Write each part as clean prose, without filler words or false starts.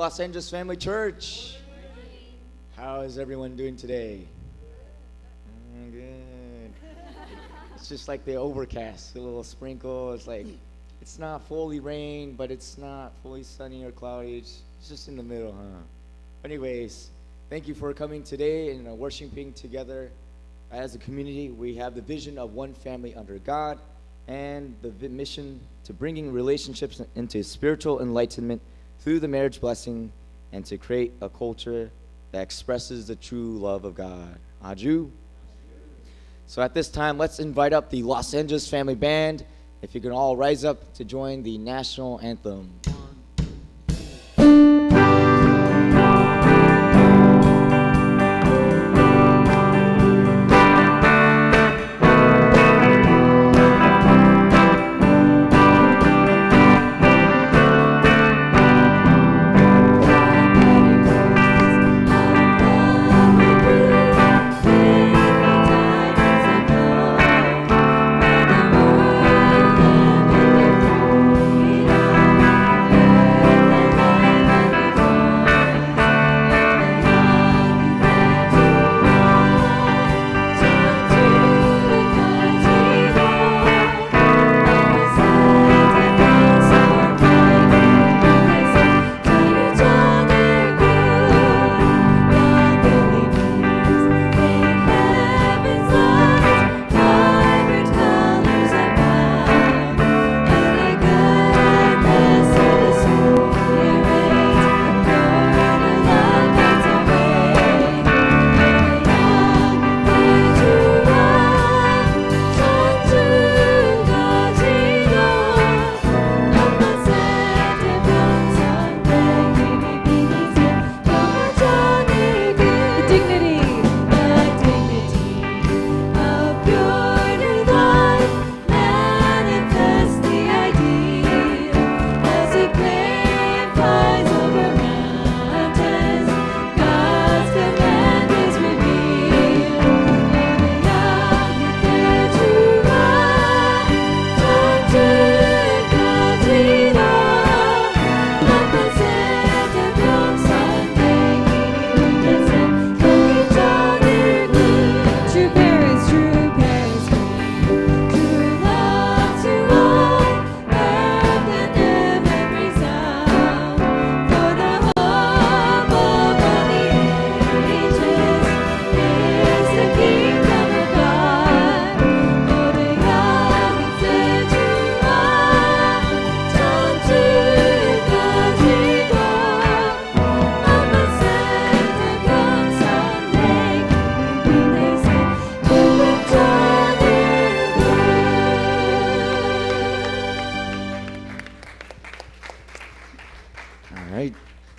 Los Angeles Family Church. How is everyone doing today? Good. It's just like the overcast, a little sprinkle. It's like, it's not fully rain, but it's not fully sunny or cloudy. It's just in the middle, huh? Anyways, thank you for coming today and worshiping together as a community. We have the vision of one family under God and the mission to bringing relationships into spiritual enlightenment through the marriage blessing, and to create a culture that expresses the true love of God. Aju. So at this time, let's invite up the Los Angeles Family Band. If you can all rise up to join the national anthem.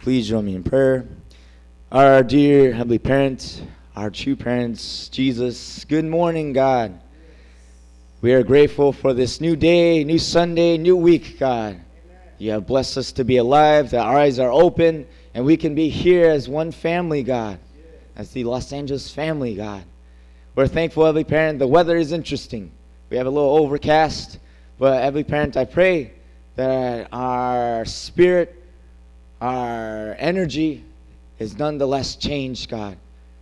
Please join me in prayer. Our dear Heavenly Parent, our true parents, Jesus, good morning, God. We are grateful for this new day, new Sunday, new week, God. Amen. You have blessed us to be alive, that our eyes are open, and we can be here as one family, God, as the Los Angeles family, God. We're thankful, Heavenly Parent. The weather is interesting. We have a little overcast, but Heavenly Parent, I pray that our spirit, our energy is nonetheless changed, God.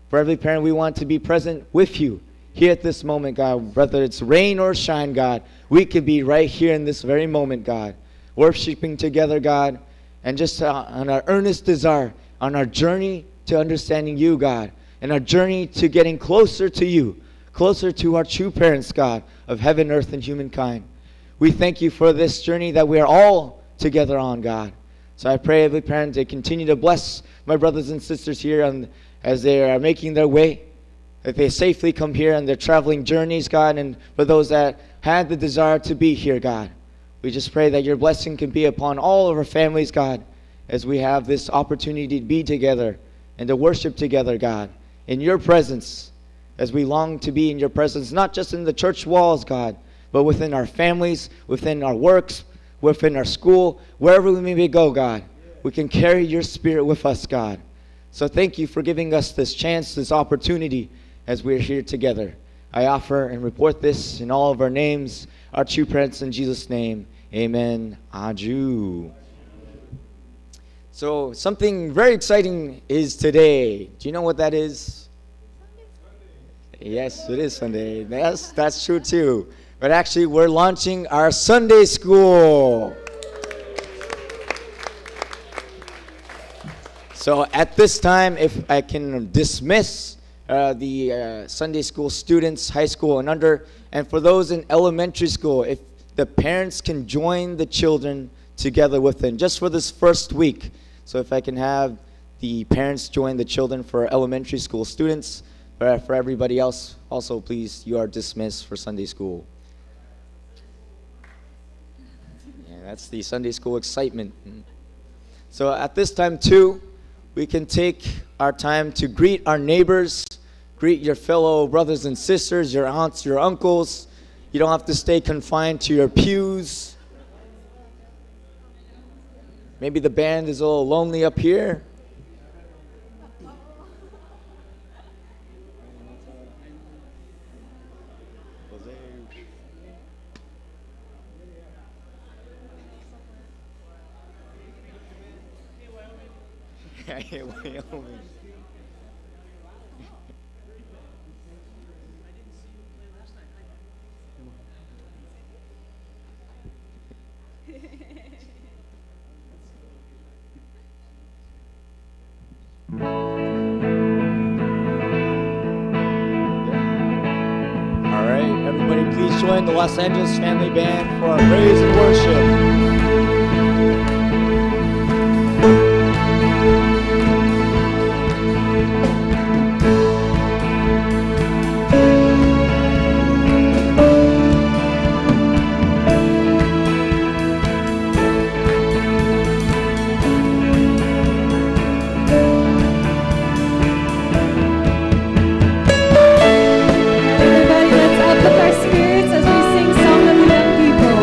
For Heavenly Parent, we want to be present with you here at this moment, God. Whether it's rain or shine, God, we could be right here in this very moment, God, worshiping together, God, and just on our earnest desire, on our journey to understanding you, God, and our journey to getting closer to you, closer to our true parents, God, of heaven, earth, and humankind. We thank you for this journey that we are all together on, God. So I pray, Heavenly Parent, to continue to bless my brothers and sisters here as they are making their way, that they safely come here on their traveling journeys, God, and for those that had the desire to be here, God. We just pray that your blessing can be upon all of our families, God, as we have this opportunity to be together and to worship together, God, in your presence, as we long to be in your presence, not just in the church walls, God, but within our families, within our works, within our school, wherever we may go, God. We can carry your spirit with us, God. So thank you for giving us this chance, this opportunity, as we're here together. I offer and report this in all of our names, our true parents, in Jesus' name. Amen. Aju. So something very exciting is today. Do you know what that is? Yes, it is Sunday. That's true too. But actually, we're launching our Sunday school. So at this time, if I can dismiss the Sunday school students, high school and under, and for those in elementary school, if the parents can join the children together with them, just for this first week. So if I can have the parents join the children for elementary school students, but for everybody else, also please, you are dismissed for Sunday school. Yeah, that's the Sunday school excitement. So at this time too, we can take our time to greet our neighbors, greet your fellow brothers and sisters, your aunts, your uncles. You don't have to stay confined to your pews. Maybe the band is a little lonely up here. Wyoming. All right, everybody, please join the Los Angeles Family Band for our praise and worship. Everybody, let's up our spirits as we sing Song of the Young People.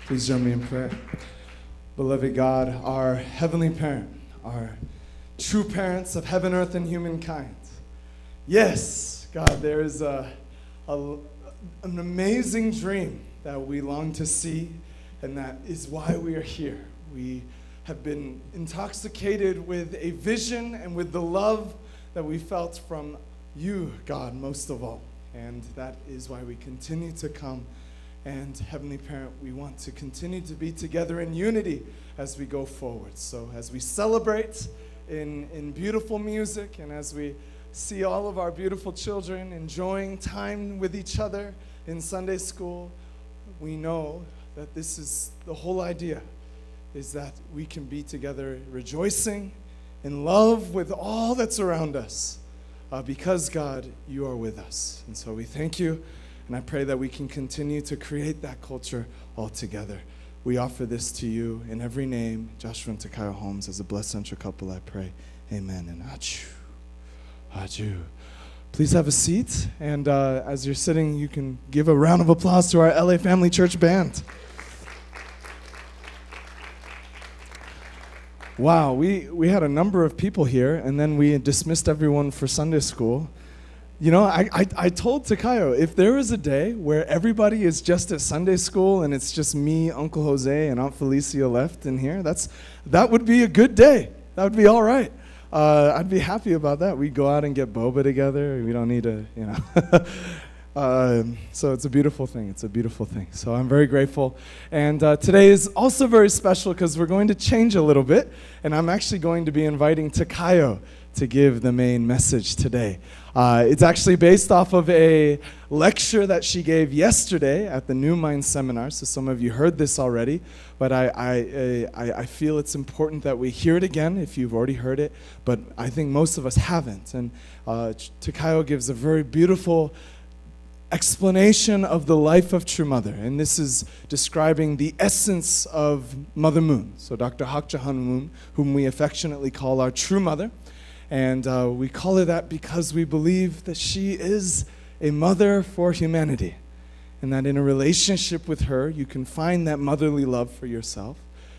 Please join me in prayer. Beloved God, our heavenly parent, our true parents of heaven, earth, and humankind. Yes, God, there is an amazing dream that we long to see, and that is why we are here. We have been intoxicated with a vision and with the love that we felt from you, God, most of all. And that is why we continue to come. And Heavenly Parent, we want to continue to be together in unity as we go forward. So as we celebrate in beautiful music, and as we see all of our beautiful children enjoying time with each other in Sunday school, we know that this is the whole idea, is that we can be together rejoicing in love with all that's around us, because, God, you are with us. And so we thank you. And I pray that we can continue to create that culture all together. We offer this to you in every name. Joshua and Takayo Holmes, as a blessed central couple, I pray. Amen and achoo. Achoo. Please have a seat. And as you're sitting, you can give a round of applause to our LA Family Church Band. Wow, we had a number of people here, and then we dismissed everyone for Sunday school. You know, I told Takayo, if there was a day where everybody is just at Sunday school and it's just me, Uncle Jose, and Aunt Felicia left in here, that would be a good day. That would be all right. I'd be happy about that. We'd go out and get boba together. We don't need to, you know. So it's a beautiful thing. It's a beautiful thing. So I'm very grateful. And today is also very special because we're going to change a little bit. And I'm actually going to be inviting Takayo to give the main message today. It's actually based off of a lecture that she gave yesterday at the New Mind Seminar. So some of you heard this already, but I feel it's important that we hear it again if you've already heard it, but I think most of us haven't. And Takayo gives a very beautiful explanation of the life of True Mother, and this is describing the essence of Mother Moon. So Dr. Hak Ja Han Moon, whom we affectionately call our True Mother. And we call her that because we believe that she is a mother for humanity, and that in a relationship with her, you can find that motherly love for yourself,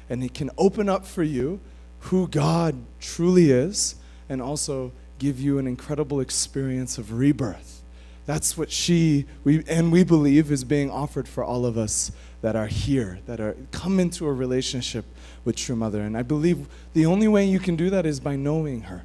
and it can open up for you who God truly is, and also give you an incredible experience of rebirth. That's what we believe is being offered for all of us that are here, that are come into a relationship with True Mother. And I believe the only way you can do that is by knowing her.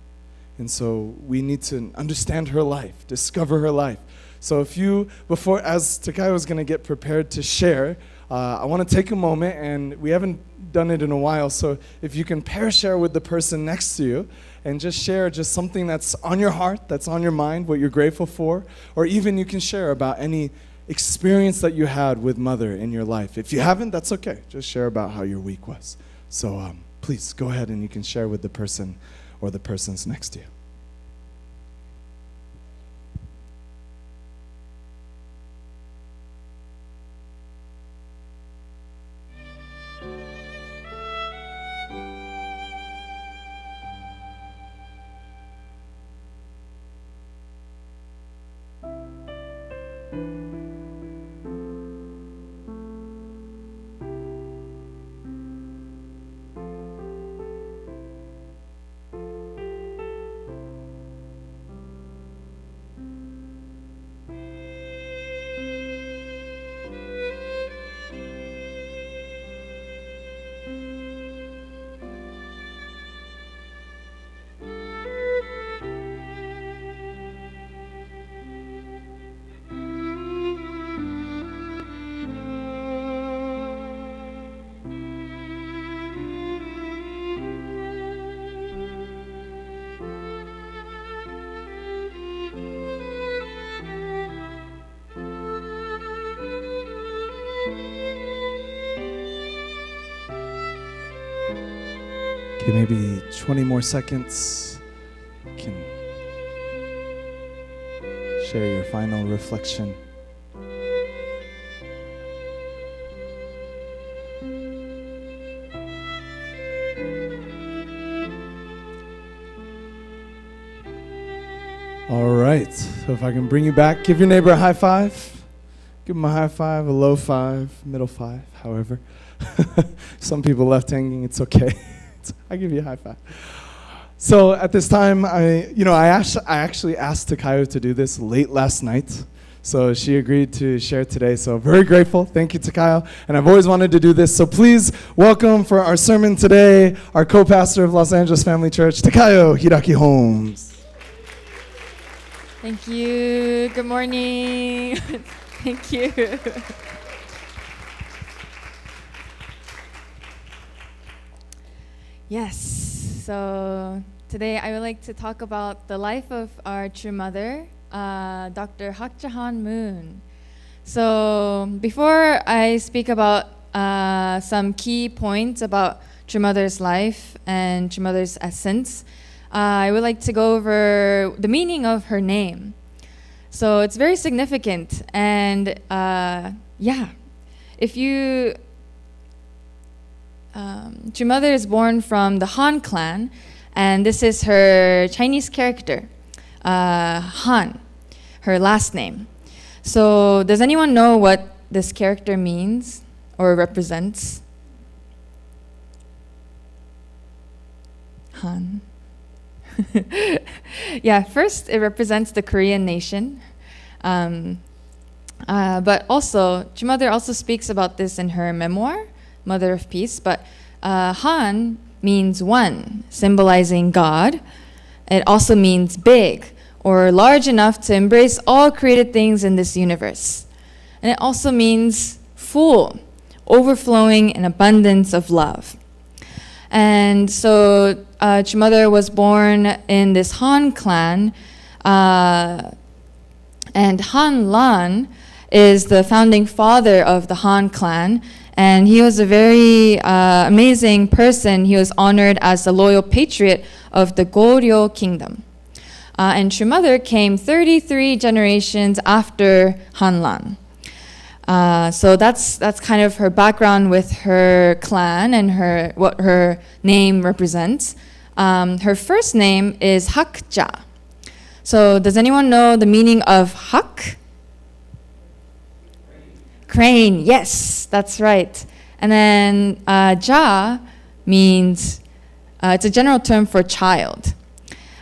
And so we need to understand her life, discover her life. So as Takayo is going to get prepared to share, I want to take a moment, and we haven't done it in a while, so if you can pair share with the person next to you, and just share just something that's on your heart, that's on your mind, what you're grateful for, or even you can share about any experience that you had with Mother in your life. If you haven't, that's okay. Just share about how your week was. So please go ahead and you can share with the person or the persons next to you. Okay, maybe 20 more seconds. You can share your final reflection. All right, so if I can bring you back, give your neighbor a high five. Give him a high five, a low five, middle five, however. Some people left hanging. It's okay. I give you a high five. So at this time, I actually asked Takayo to do this late last night. So she agreed to share today. So very grateful. Thank you, Takayo. And I've always wanted to do this. So please welcome for our sermon today, our co-pastor of Los Angeles Family Church, Takayo Hiraki Holmes. Thank you. Good morning. Thank you. Yes, so today I would like to talk about the life of our true mother, Dr. Hak Ja-han Moon. So before I speak about some key points about true mother's life and true mother's essence, I would like to go over the meaning of her name. So it's very significant, and if you true mother is born from the Han clan, and this is her Chinese character, Han, her last name. So does anyone know what this character means or represents? Han. Yeah, first it represents the Korean nation. But also, true mother also speaks about this in her memoir, Mother of Peace, but Han means one, symbolizing God. It also means big, or large enough to embrace all created things in this universe. And it also means full, overflowing in abundance of love. And so true mother was born in this Han clan, and Han Lan is the founding father of the Han clan. And he was a very amazing person. He was honored as the loyal patriot of the Goryeo kingdom. And true mother came 33 generations after Han Lan. So that's kind of her background with her clan and what her name represents. Her first name is Hak Ja. So does anyone know the meaning of Hak? Crane, yes, that's right. And then Ja means, it's a general term for child.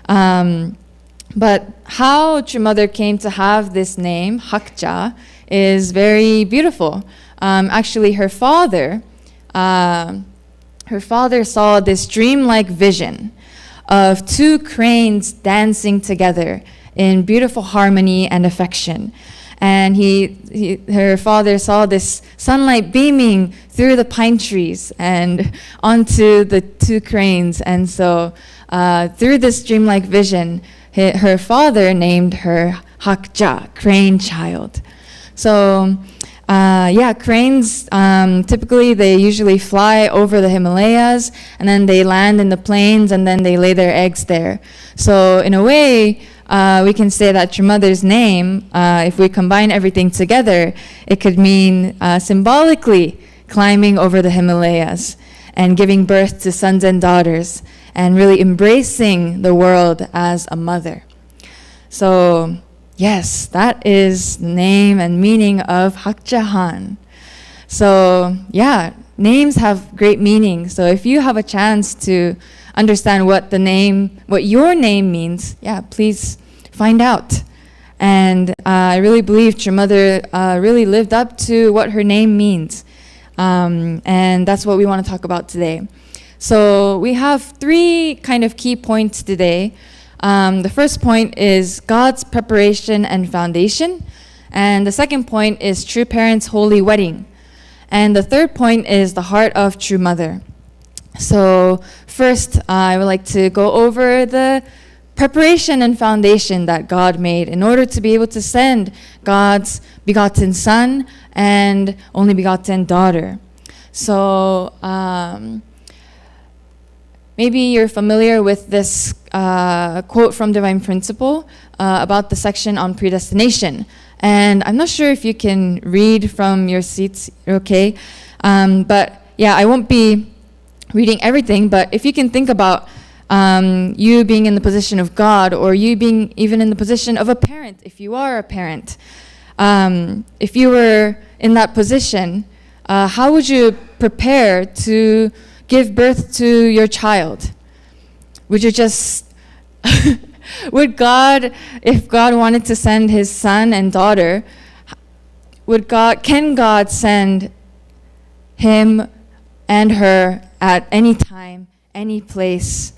But how true mother came to have this name, Hak Ja, is very beautiful. Actually, her father saw this dreamlike vision of two cranes dancing together in beautiful harmony and affection. And her father saw this sunlight beaming through the pine trees and onto the two cranes. And so through this dreamlike vision, her father named her Hak Ja, crane child. So cranes, typically they usually fly over the Himalayas, and then they land in the plains, and then they lay their eggs there. So in a way, we can say that true mother's name, if we combine everything together, it could mean symbolically climbing over the Himalayas and giving birth to sons and daughters and really embracing the world as a mother. So yes, that is the name and meaning of Hak Ja-han. So yeah, names have great meaning. So if you have a chance to understand what your name means, please find out. And I really believe true mother really lived up to what her name means. And that's what we want to talk about today. So we have 3 kind of key points today. The first point is God's preparation and foundation. And the second point is true parents' holy wedding. And the third point is the heart of true mother. So first, I would like to go over the preparation and foundation that God made in order to be able to send God's begotten son and only begotten daughter. So maybe you're familiar with this quote from Divine Principle about the section on predestination. And I'm not sure if you can read from your seats, okay? But yeah, I won't be reading everything, but if you can think about you being in the position of God, or you being even in the position of a parent, if you are a parent. If you were in that position, how would you prepare to give birth to your child? Would you just, if God wanted to send his son and daughter, can God send him and her at any time, any place,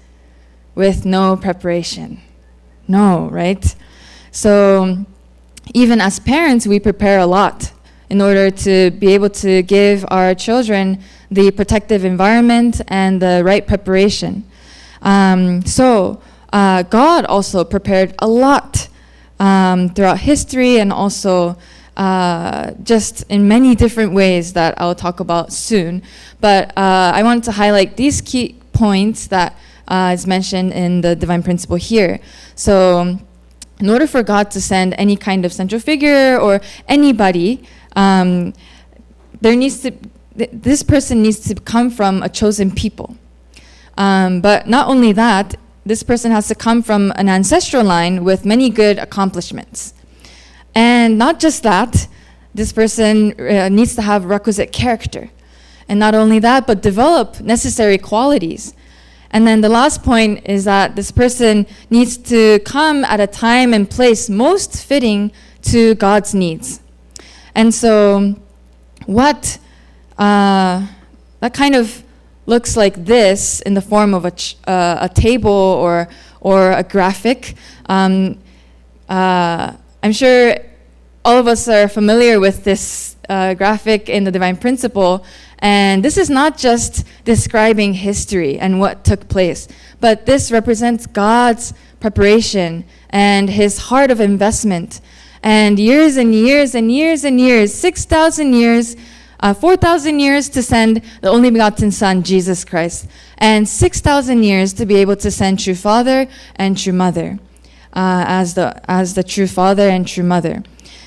with no preparation? No, right? So even as parents, we prepare a lot in order to be able to give our children the protective environment and the right preparation. God also prepared a lot throughout history, and also just in many different ways that I'll talk about soon. But I want to highlight these key points that is mentioned in the divine principle here. So in order for God to send any kind of central figure or anybody, this person needs to come from a chosen people. But not only that, this person has to come from an ancestral line with many good accomplishments. And not just that, this person needs to have requisite character. And not only that, but develop necessary qualities. And then the last point is that this person needs to come at a time and place most fitting to God's needs. And so that kind of looks like this in the form of a table or a graphic. I'm sure all of us are familiar with this graphic in the divine principle. And this is not just describing history and what took place, but this represents God's preparation and his heart of investment. And years and years and years and years, 6,000 years, 4,000 years to send the only begotten Son, Jesus Christ, and 6,000 years to be able to send true Father and true Mother, as the true Father and true Mother.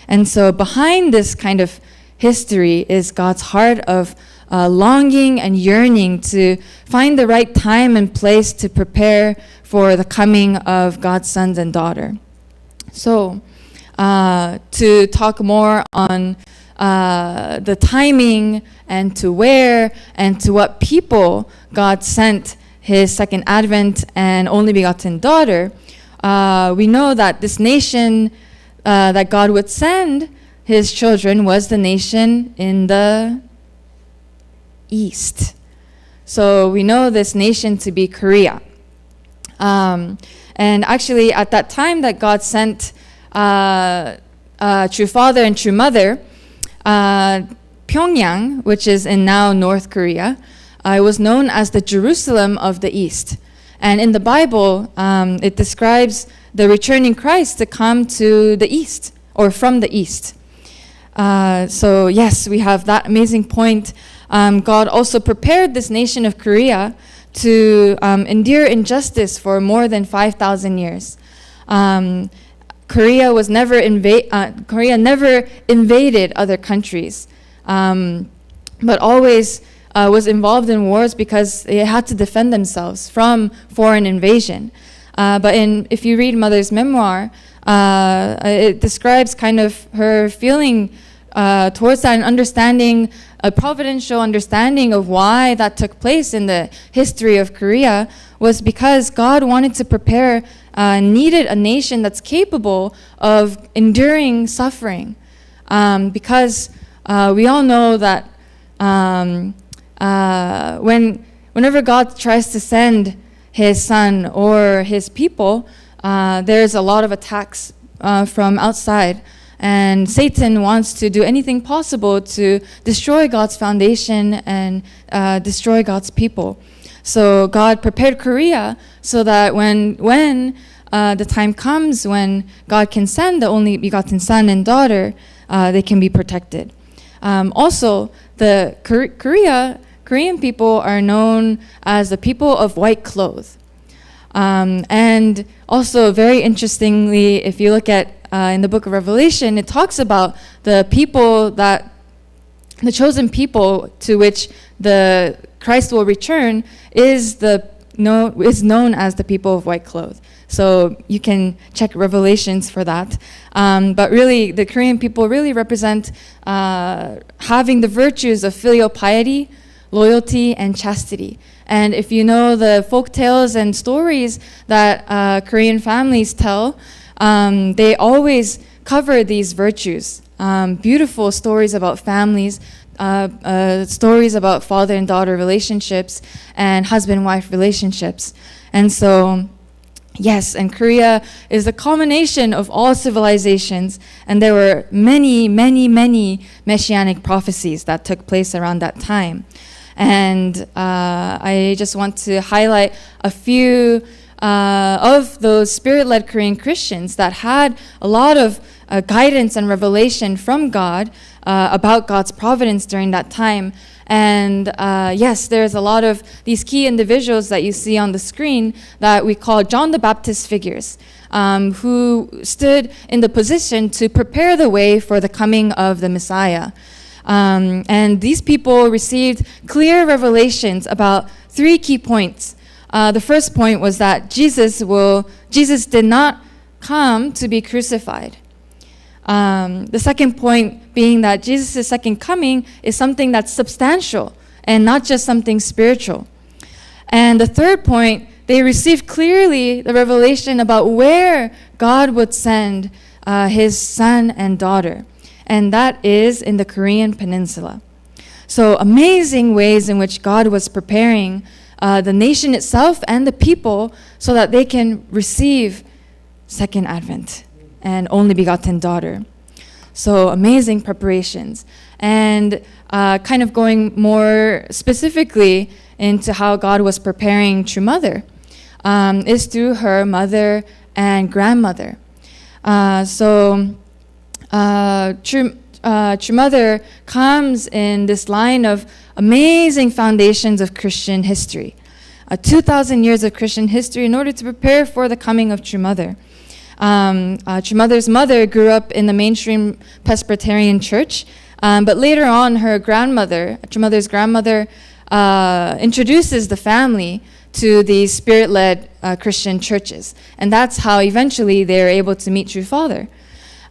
And so behind this kind of history is God's heart of longing and yearning to find the right time and place to prepare for the coming of God's sons and daughter. So to talk more on the timing and to where and to what people God sent his second advent and only begotten daughter, we know that this nation that God would send his children was the nation in the east. So we know this nation to be Korea. And actually at that time that God sent true Father and true Mother, Pyongyang, which is in now North Korea, it was known as the Jerusalem of the East. And in the Bible, it describes the returning Christ to come to the East, or from the East. So yes, we have that amazing point. God also prepared this nation of Korea to endure injustice for more than 5,000 years. Korea never invaded other countries, but always was involved in wars because they had to defend themselves from foreign invasion. But if you read Mother's memoir, it describes kind of her feeling towards that and understanding, a providential understanding of why that took place in the history of Korea was because God wanted to prepare, needed a nation that's capable of enduring suffering. Because we all know that whenever God tries to send his son or his people, there's a lot of attacks from outside. And Satan wants to do anything possible to destroy God's foundation and destroy God's people. So God prepared Korea so that when the time comes when God can send the only begotten son and daughter, they can be protected. Also, the Korean people are known as the people of white clothes. And also, very interestingly, if you look at in the book of Revelation, it talks about the chosen people to which the Christ will return is the is known as the people of white clothes. So you can check Revelations for that. But really, the Korean people really represent having the virtues of filial piety, loyalty, and chastity. And if you know the folk tales and stories that Korean families tell, they always cover these virtues. Beautiful stories about families, stories about father and daughter relationships and husband-wife relationships. And so, yes, and Korea is a culmination of all civilizations, and there were many, many, many messianic prophecies that took place around that time. And I just want to highlight a few of those spirit-led Korean Christians that had a lot of guidance and revelation from God about God's providence during that time. And yes, there's a lot of these key individuals that you see on the screen that we call John the Baptist figures, who stood in the position to prepare the way for the coming of the Messiah. And these people received clear revelations about 3 key points. The first point was that Jesus did not come to be crucified. The second point being that Jesus' second coming is something that's substantial and not just something spiritual. And the third point, they received clearly the revelation about where God would send his son and daughter, and that is in the Korean Peninsula. So amazing ways in which God was preparing the nation itself and the people so that they can receive Second Advent and only begotten daughter. So amazing preparations. And kind of going more specifically into how God was preparing True Mother is through her mother and grandmother. True Mother comes in this line of amazing foundations of Christian history. 2,000 years of Christian history in order to prepare for the coming of True Mother. True Mother's mother grew up in the mainstream Presbyterian church, but later on her grandmother, True Mother's grandmother, introduces the family to these spirit-led Christian churches. And that's how eventually they're able to meet True Father.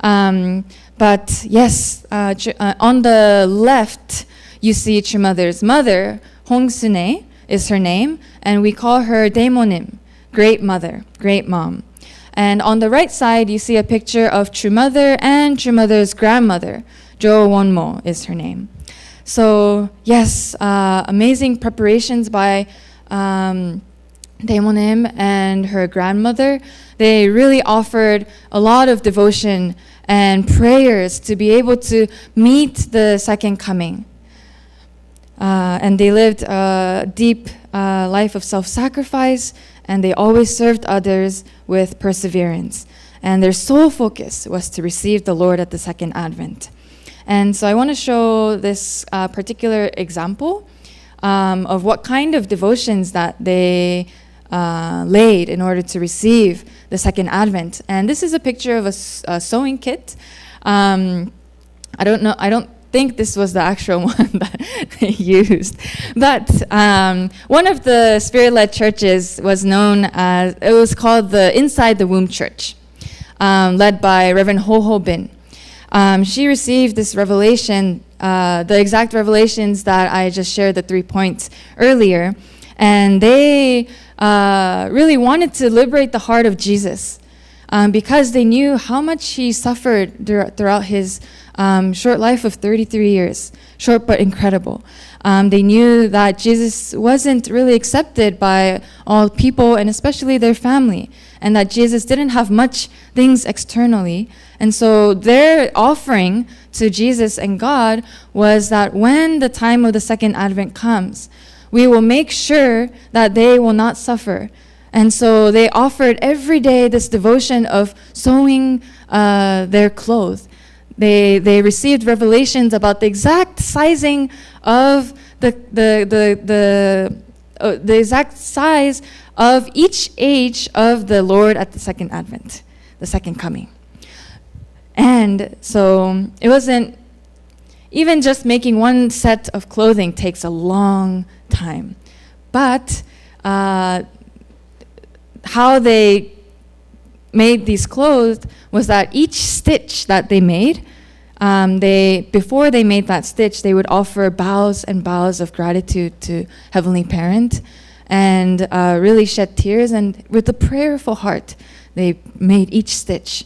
But yes, on the left, you see True Mother's mother, Hong Sune is her name, and we call her Daemonim, great mother, great mom. And on the right side, you see a picture of True Mother and True Mother's grandmother, Jo Wonmo is her name. So yes, amazing preparations by Daemonim and her grandmother. They really offered a lot of devotion and prayers to be able to meet the second coming. And they lived a deep life of self-sacrifice, and they always served others with perseverance. And their sole focus was to receive the Lord at the second advent. And so I want to show this particular example of what kind of devotions that they laid in order to receive the second advent. And this is a picture of a sewing kit. I don't think this was the actual one that they used. But one of the spirit-led churches was called the Inside the Womb Church, led by Reverend Ho Ho Bin. She received this revelation, the exact revelations that I just shared, the 3 points earlier, and they really wanted to liberate the heart of Jesus because they knew how much he suffered throughout his short life of 33 years, short but incredible. They knew that Jesus wasn't really accepted by all people and especially their family, and that Jesus didn't have much things externally. And so their offering to Jesus and God was that when the time of the second advent comes, we will make sure that they will not suffer. And so they offered every day this devotion of sewing their clothes. They received revelations about the exact sizing of the exact size of each age of the Lord at the second advent, the second coming. And so it wasn't, even just making one set of clothing takes a long time. But how they made these clothes was that each stitch that they made, before they made that stitch, they would offer bows and bows of gratitude to Heavenly Parent, and really shed tears, and with a prayerful heart, they made each stitch.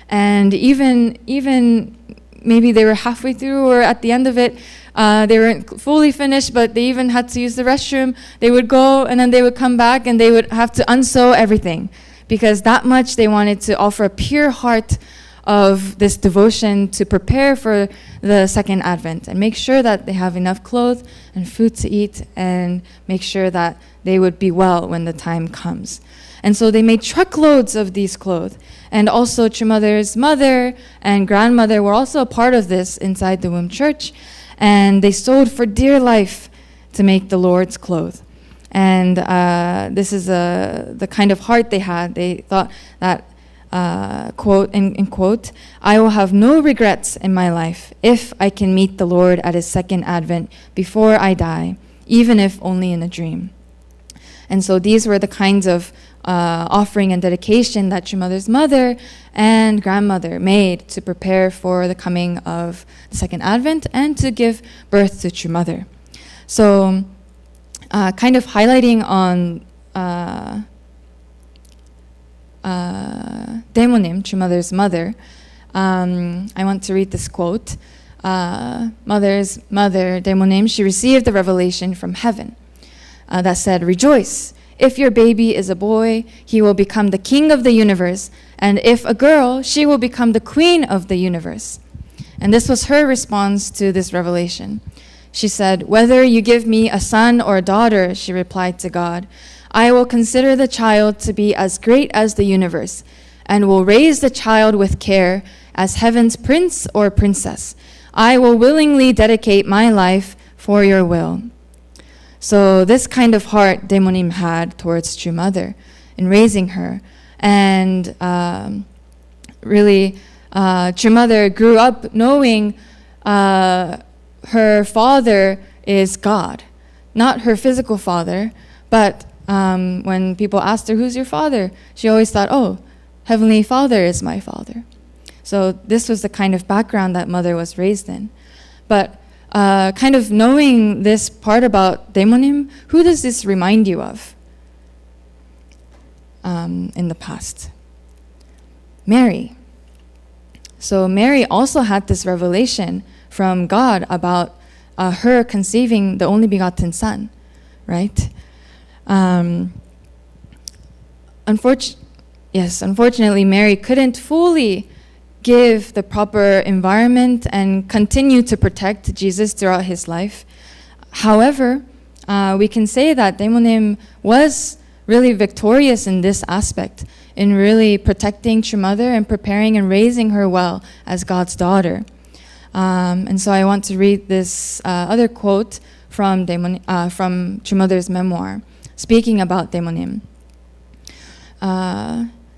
And even maybe they were halfway through or at the end of it, they weren't fully finished, but they even had to use the restroom. They would go and then they would come back and they would have to unsew everything, because that much they wanted to offer a pure heart of this devotion to prepare for the second Advent and make sure that they have enough clothes and food to eat, and make sure that they would be well when the time comes. And so they made truckloads of these clothes. And also Chumother's mother and grandmother were also a part of this inside the womb church, and they sewed for dear life to make the Lord's clothes. And this is the kind of heart they had. They thought that, quote, in quote, "I will have no regrets in my life if I can meet the Lord at his second Advent before I die, even if only in a dream." And so these were the kinds of offering and dedication that Chumother's mother and grandmother made to prepare for the coming of the second Advent and to give birth to Chumother. So kind of highlighting on Daemonim, Chumother's mother, I want to read this quote. Mother's mother, Daemonim, she received the revelation from heaven that said, "Rejoice! If your baby is a boy, he will become the king of the universe, and if a girl, she will become the queen of the universe." And this was her response to this revelation. She said, "Whether you give me a son or a daughter," she replied to God, "I will consider the child to be as great as the universe, and will raise the child with care as heaven's prince or princess. I will willingly dedicate my life for your will." So this kind of heart Daemonim had towards Chumother in raising her. And really, Chumother grew up knowing her father is God. Not her physical father, but when people asked her, "Who's your father?" she always thought, "Oh, Heavenly Father is my father." So this was the kind of background that mother was raised in. But kind of knowing this part about Daemonim, who does this remind you of in the past? Mary. So Mary also had this revelation from God about her conceiving the only begotten Son, right? Unfortunately, Mary couldn't fully give the proper environment and continue to protect Jesus throughout his life. However, we can say that Daemonim was really victorious in this aspect, in really protecting Chumother and preparing and raising her well as God's daughter. And so I want to read this other quote from Chumother's memoir, speaking about Daemonim.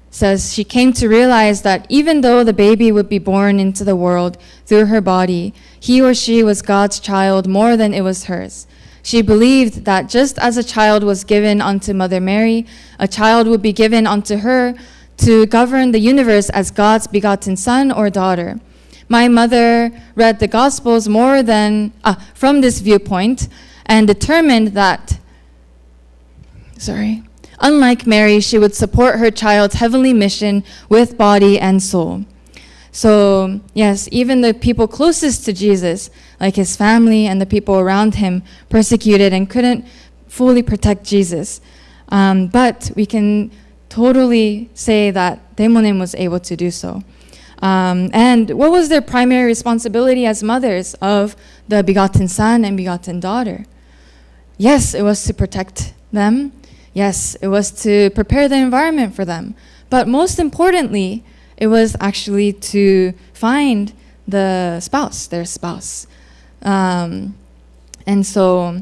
Says, "She came to realize that even though the baby would be born into the world through her body, he or she was God's child more than it was hers. She believed that just as a child was given unto Mother Mary, a child would be given unto her to govern the universe as God's begotten son or daughter. My mother read the Gospels more than from this viewpoint and determined that, unlike Mary, she would support her child's heavenly mission with body and soul." So, yes, even the people closest to Jesus, like his family and the people around him, persecuted and couldn't fully protect Jesus. But we can totally say that Daemonim was able to do so. And what was their primary responsibility as mothers of the begotten son and begotten daughter? Yes, it was to protect them. Yes, it was to prepare the environment for them. But most importantly, it was actually to find their spouse. And so,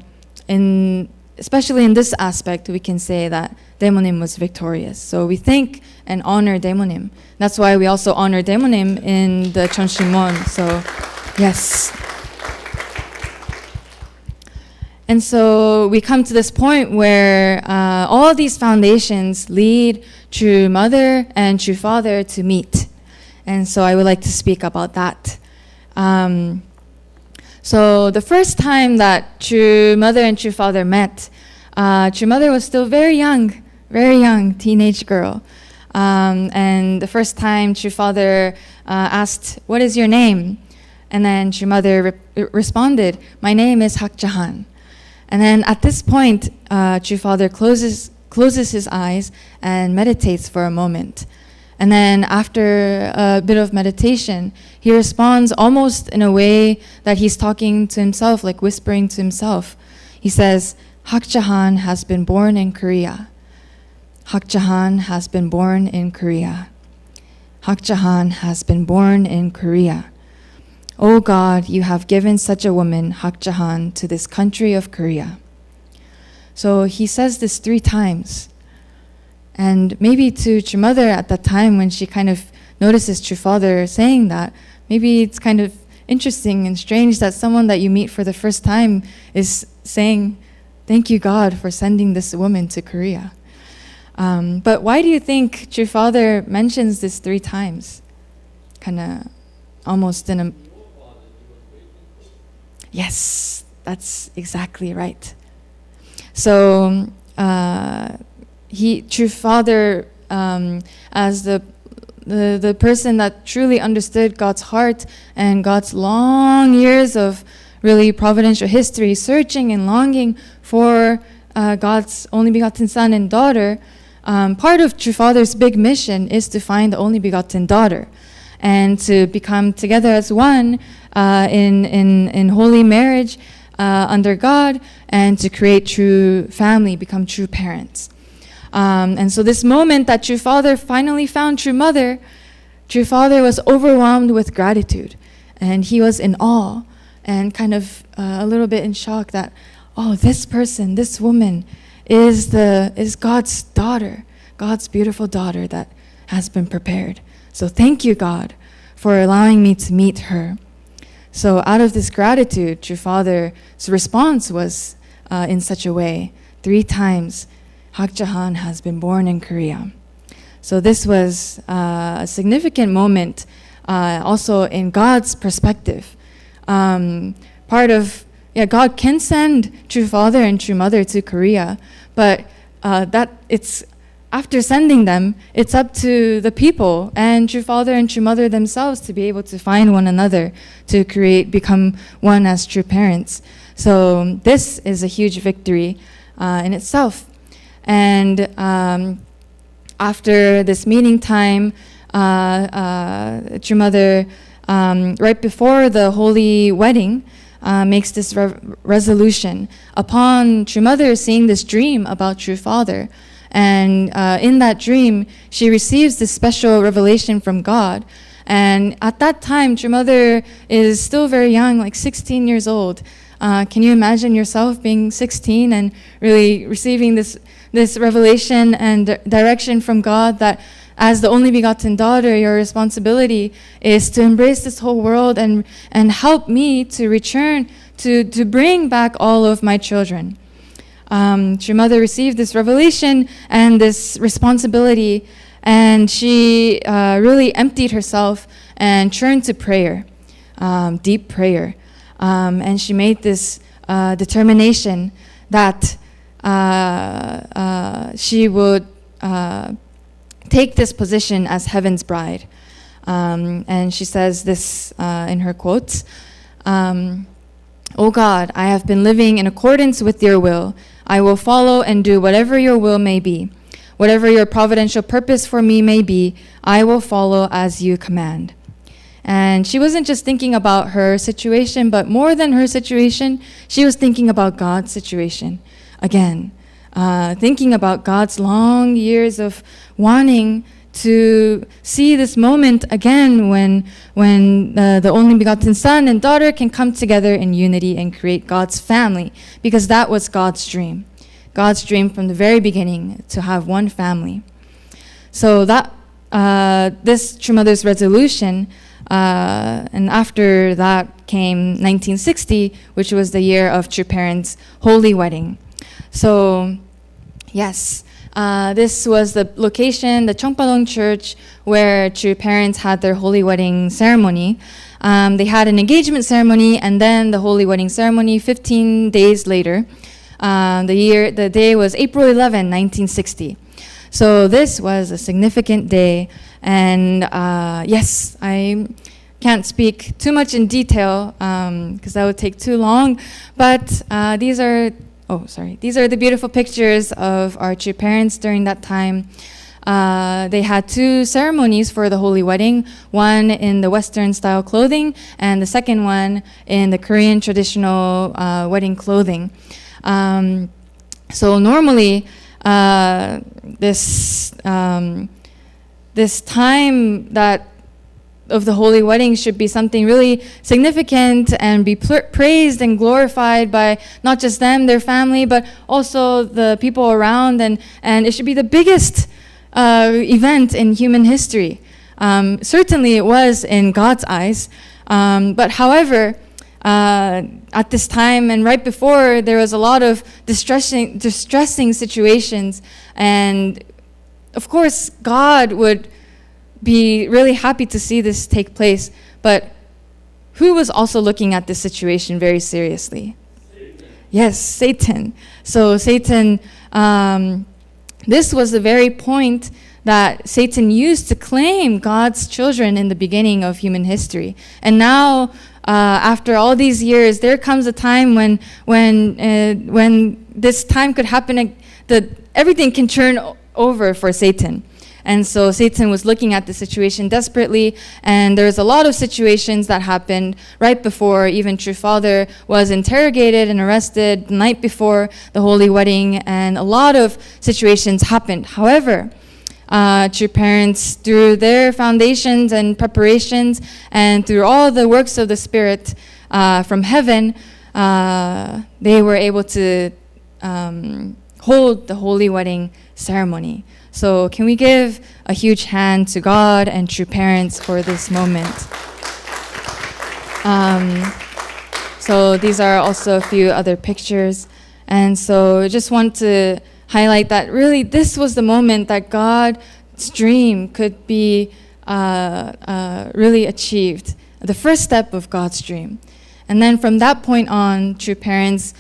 especially in this aspect, we can say that Daemonim was victorious. So we thank and honor Daemonim. That's why we also honor Daemonim in the Chonshimon. So, yes. And so we come to this point where all these foundations lead true mother and true father to meet. And so I would like to speak about that. So the first time that true mother and true father met, true mother was still very young teenage girl. And the first time true father asked, "What is your name?" And then true mother responded, "My name is Hak Jahan." And then at this point, true father closes his eyes and meditates for a moment. And then after a bit of meditation, he responds almost in a way that he's talking to himself, like whispering to himself. He says, "Hak Jahan has been born in Korea. Hak Jahan has been born in Korea. Hak Jahan has been born in Korea. O God, you have given such a woman, Hak Jahan, to this country of Korea." So he says this 3 times. And maybe to true mother at that time, when she kind of notices true father saying that, maybe it's kind of interesting and strange that someone that you meet for the first time is saying, "Thank you, God, for sending this woman to Korea." But why do you think true father mentions this 3 times? Kind of almost in a... Yes, that's exactly right. So true father, as the person that truly understood God's heart and God's long years of really providential history, searching and longing for God's only begotten son and daughter, part of true father's big mission is to find the only begotten daughter and to become together as one in holy marriage under God, and to create true family, become true parents. And so this moment that true father finally found true mother, true father was overwhelmed with gratitude, and he was in awe and kind of a little bit in shock that, oh, this person, this woman is God's daughter, God's beautiful daughter that has been prepared. So thank you, God, for allowing me to meet her. So out of this gratitude, true father's response was in such a way, 3 times, Hak Jahan has been born in Korea. So this was a significant moment also in God's perspective. God can send true father and true mother to Korea, but after sending them, it's up to the people and true father and true mother themselves to be able to find one another, to become one as true parents. So this is a huge victory in itself. And after this meeting time, true mother, right before the holy wedding, makes this resolution upon true mother seeing this dream about true father. And in that dream, she receives this special revelation from God. And at that time, true mother is still very young, like 16 years old. Can you imagine yourself being 16 and really receiving this revelation and direction from God that as the only begotten daughter, your responsibility is to embrace this whole world and help me to return, to bring back all of my children. True mother received this revelation and this responsibility, and she really emptied herself and turned to prayer, deep prayer. And she made this determination that she would take this position as heaven's bride. And she says this in her quotes, "O God, I have been living in accordance with your will. I will follow and do whatever your will may be. Whatever your providential purpose for me may be, I will follow as you command." And she wasn't just thinking about her situation, but more than her situation, she was thinking about God's situation again. Thinking about God's long years of wanting to see this moment again when the only begotten son and daughter can come together in unity and create God's family, because that was God's dream. God's dream from the very beginning, to have one family. So that this true mother's resolution, and after that came 1960, which was the year of True Parents' holy wedding. So, yes, this was the location, the Cheongpadong Church, where True Parents had their holy wedding ceremony. They had an engagement ceremony and then the holy wedding ceremony 15 days later. The day was April 11, 1960. So this was a significant day, and yes, I can't speak too much in detail because that would take too long, but these are the beautiful pictures of our True Parents during that time. They had two ceremonies for the holy wedding, one in the Western style clothing and the second one in the Korean traditional wedding clothing. So normally, this time that of the holy wedding should be something really significant and be praised and glorified by not just them, their family, but also the people around, and it should be the biggest event in human history. Certainly it was in God's eyes, but however, at this time and right before, there was a lot of distressing situations, and of course God would be really happy to see this take place, but who was also looking at this situation very seriously? Yes, Satan. So Satan, this was the very point that Satan used to claim God's children in the beginning of human history. And now, after all these years, there comes a time when this time could happen, that everything can turn over for Satan. And so Satan was looking at the situation desperately, and there's a lot of situations that happened right before even True Father was interrogated and arrested the night before the holy wedding, and a lot of situations happened. However, True Parents, through their foundations and preparations and through all the works of the Spirit from heaven, they were able to hold the holy wedding ceremony. So can we give a huge hand to God and True Parents for this moment? So these are also a few other pictures. And so I just want to highlight that really this was the moment that God's dream could be really achieved, the first step of God's dream. And then from that point on, True Parents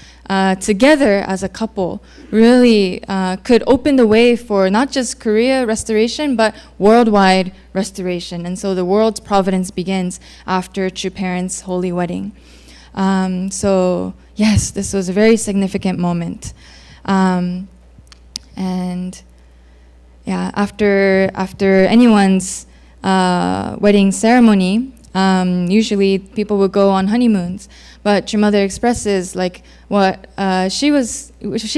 together as a couple really could open the way for not just Korea restoration, but worldwide restoration. And so the world's providence begins after True Parents' holy wedding. So yes, this was a very significant moment. And yeah, after anyone's wedding ceremony, usually people would go on honeymoons, but True Mother expresses like what she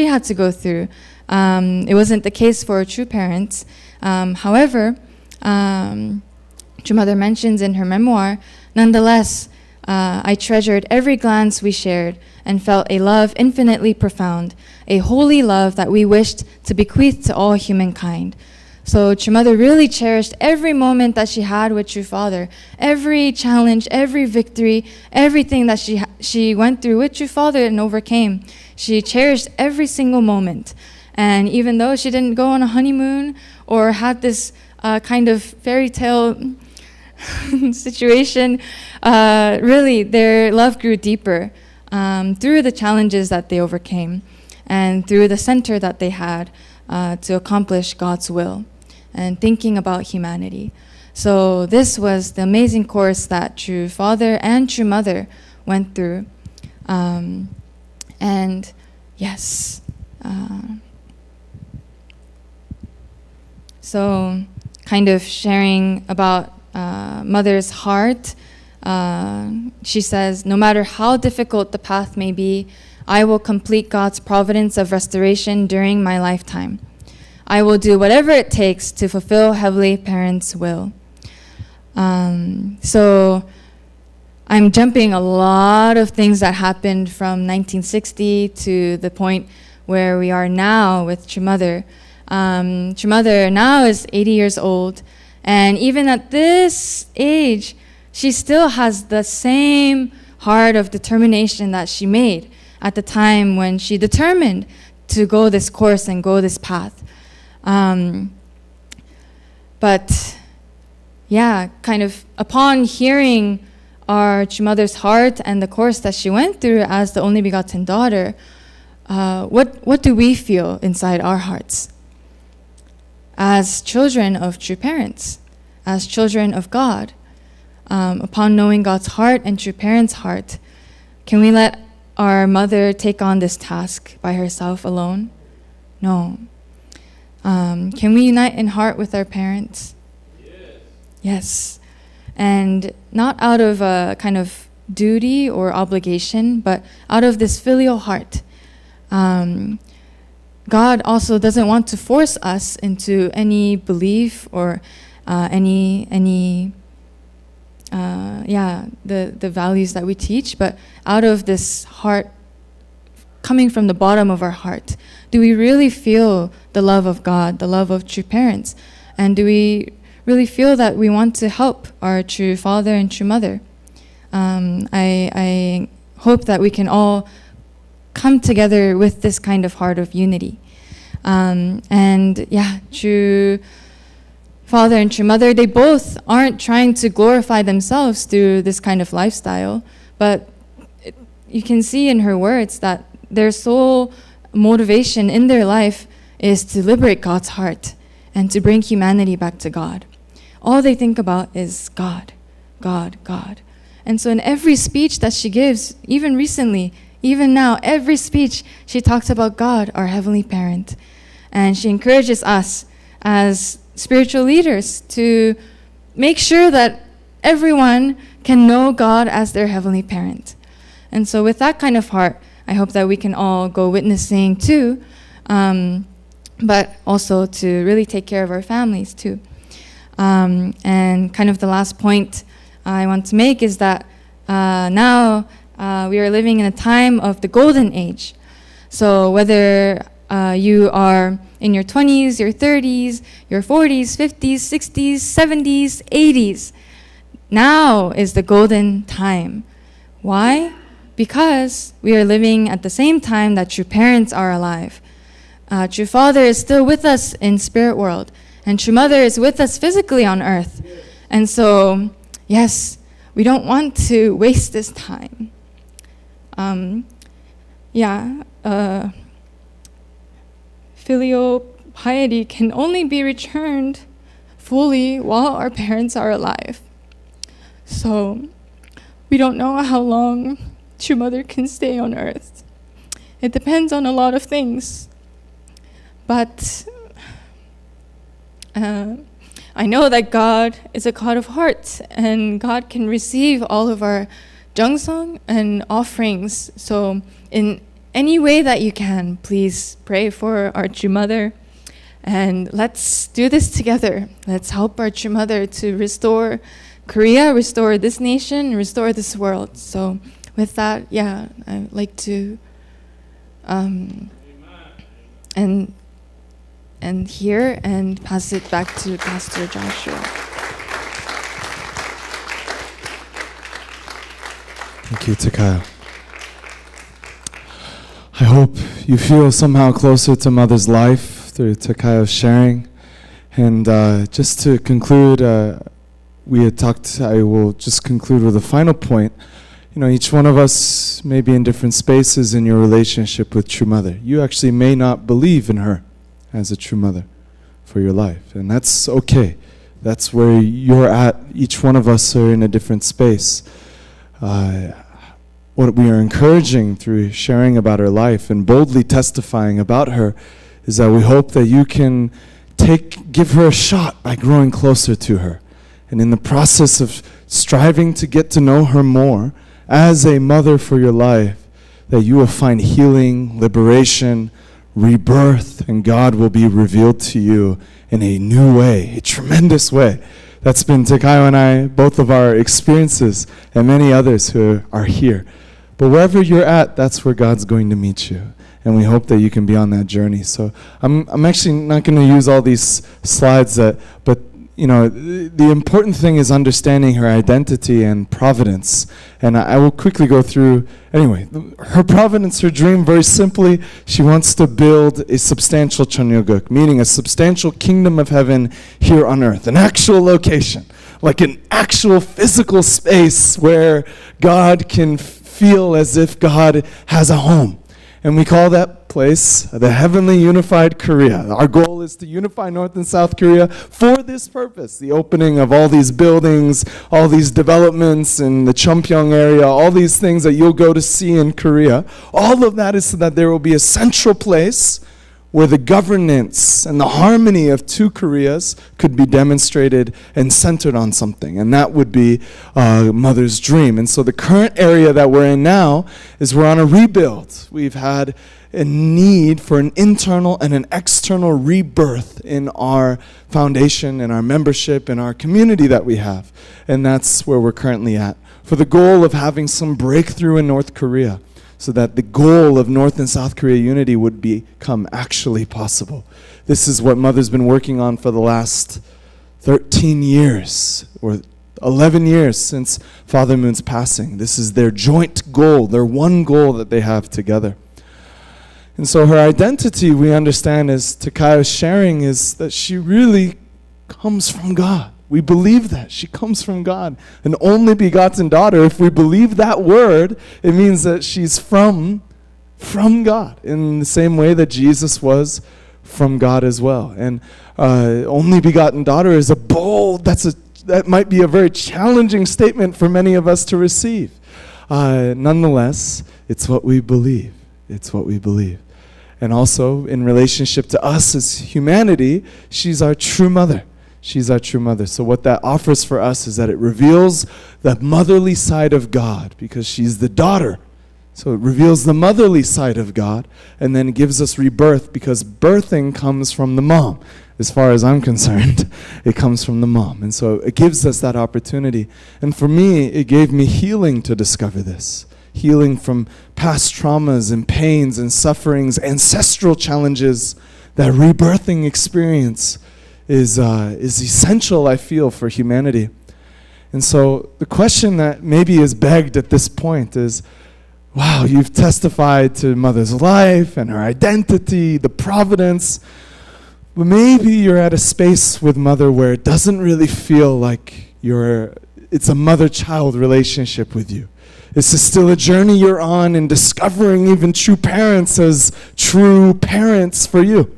had to go through. It wasn't the case for True Parents. However, True Mother mentions in her memoir, nonetheless, I treasured every glance we shared and felt a love infinitely profound, a holy love that we wished to bequeath to all humankind. So True Mother really cherished every moment that she had with True Father, every challenge, every victory, everything that she went through with True Father and overcame. She cherished every single moment. And even though she didn't go on a honeymoon or had this kind of fairy tale situation, really their love grew deeper through the challenges that they overcame and through the center that they had to accomplish God's will and thinking about humanity. So this was the amazing course that True Father and True Mother went through. And yes, so kind of sharing about Mother's heart, she says, no matter how difficult the path may be, I will complete God's providence of restoration during my lifetime. I will do whatever it takes to fulfill Heavenly Parents' will. So I'm jumping a lot of things that happened from 1960 to the point where we are now with True Mother. True Mother now is 80 years old, and even at this age, she still has the same heart of determination that she made at the time when she determined to go this course and go this path. But yeah, kind of upon hearing our true mother's heart and the course that she went through as the only begotten daughter, what do we feel inside our hearts? As children of true parents, as children of God, upon knowing God's heart and true parents' heart, can we let our mother take on this task by herself alone? No. Can we unite in heart with our parents? Yes. And not out of a kind of duty or obligation, but out of this filial heart. God also doesn't want to force us into any belief or the values that we teach, but out of this heart, coming from the bottom of our heart, do we really feel the love of God, the love of true parents? And do we really feel that we want to help our true father and true mother? I hope that we can all come together with this kind of heart of unity. True father and true mother, they both aren't trying to glorify themselves through this kind of lifestyle, but you can see in her words that their sole motivation in their life is to liberate God's heart and to bring humanity back to God. All they think about is God, God, God. And so in every speech that she gives, even recently, even now, every speech, she talks about God, our Heavenly Parent. And she encourages us as spiritual leaders to make sure that everyone can know God as their Heavenly Parent. And so with that kind of heart, I hope that we can all go witnessing too, but also to really take care of our families too. And kind of the last point I want to make is that now we are living in a time of the golden age. So whether you are in your 20s, your 30s, your 40s, 50s, 60s, 70s, 80s, now is the golden time. Why? Because we are living at the same time that true parents are alive. True Father is still with us in spirit world, and True Mother is with us physically on earth. And so, yes, we don't want to waste this time. Filial piety can only be returned fully while our parents are alive. So, we don't know how long True Mother can stay on earth. It depends on a lot of things. But I know that God is a God of hearts, and God can receive all of our jeongseong and offerings. So in any way that you can, please pray for our True Mother. And let's do this together. Let's help our True Mother to restore Korea, restore this nation, restore this world. So with that, I'd like to end here and pass it back to Pastor Joshua. Thank you, Takaya. I hope you feel somehow closer to Mother's life through Takaya's sharing. And just to conclude, we had talked, I will just conclude with a final point. You know, each one of us may be in different spaces in your relationship with True Mother. You actually may not believe in her as a True Mother for your life, and that's okay. That's where you're at. Each one of us are in a different space. What we are encouraging through sharing about her life and boldly testifying about her is that we hope that you can give her a shot by growing closer to her. And in the process of striving to get to know her more as a mother for your life, that you will find healing, liberation, rebirth, and God will be revealed to you in a new way, a tremendous way. That's been Takayo and I, both of our experiences, and many others who are here. But wherever you're at, that's where God's going to meet you. And we hope that you can be on that journey. So I'm actually not going to use all these slides, but the important thing is understanding her identity and providence. And I will quickly go through, anyway, her providence, her dream, very simply, she wants to build a substantial Chonyoguk, meaning a substantial kingdom of heaven here on earth, an actual location, like an actual physical space where God can feel as if God has a home. And we call that place the Heavenly Unified Korea. Our goal is to unify North and South Korea for this purpose. The opening of all these buildings, all these developments in the Cheonpyeong area, all these things that you'll go to see in Korea. All of that is so that there will be a central place where the governance and the harmony of two Koreas could be demonstrated and centered on something. And that would be Mother's dream. And so the current area that we're in now is we're on a rebuild. We've had a need for an internal and an external rebirth in our foundation, in our membership, in our community that we have. And that's where we're currently at, for the goal of having some breakthrough in North Korea, so that the goal of North and South Korea unity would become actually possible. This is what Mother's been working on for the last 13 years, or 11 years since Father Moon's passing. This is their joint goal, their one goal that they have together. And so her identity, we understand, as Takayo's sharing, is that she really comes from God. We believe that. She comes from God. An only begotten daughter, if we believe that word, it means that she's from God, in the same way that Jesus was from God as well. And only begotten daughter is that might be a very challenging statement for many of us to receive. Nonetheless, it's what we believe. It's what we believe. And also, in relationship to us as humanity, she's our true mother. She's our true mother. So what that offers for us is that it reveals the motherly side of God, because she's the daughter. So it reveals the motherly side of God, and then gives us rebirth, because birthing comes from the mom. As far as I'm concerned, it comes from the mom. And so it gives us that opportunity. And for me, it gave me healing to discover this. Healing from past traumas and pains and sufferings, ancestral challenges. That rebirthing experience is essential, I feel, for humanity. And so the question that maybe is begged at this point is, wow, you've testified to Mother's life and her identity, the providence, but maybe you're at a space with Mother where it doesn't really feel like it's a mother-child relationship with you. This is still a journey you're on in discovering even true parents as true parents for you.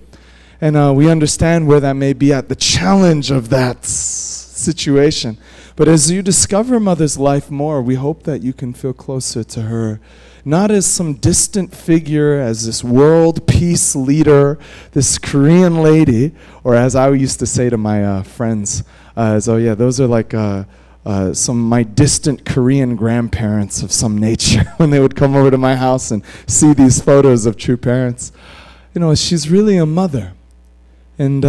And we understand where that may be at, the challenge of that situation. But as you discover Mother's life more, we hope that you can feel closer to her, not as some distant figure, as this world peace leader, this Korean lady, or as I used to say to my friends, those are like my distant Korean grandparents of some nature when they would come over to my house and see these photos of true parents. She's really a mother. And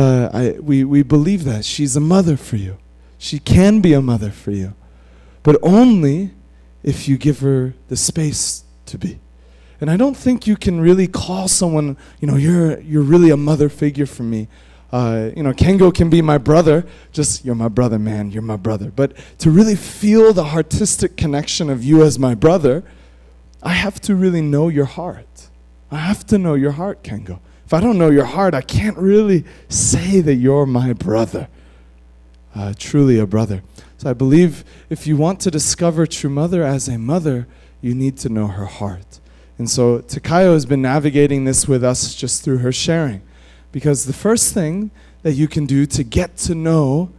we believe that. She's a mother for you. She can be a mother for you. But only if you give her the space to be. And I don't think you can really call someone, you're really a mother figure for me. Kengo can be my brother. Just, you're my brother, man. You're my brother. But to really feel the artistic connection of you as my brother, I have to really know your heart. I have to know your heart, Kengo. If I don't know your heart, I can't really say that you're my brother, truly a brother. So I believe if you want to discover true mother as a mother, you need to know her heart. And so Takayo has been navigating this with us just through her sharing. Because the first thing that you can do to get to know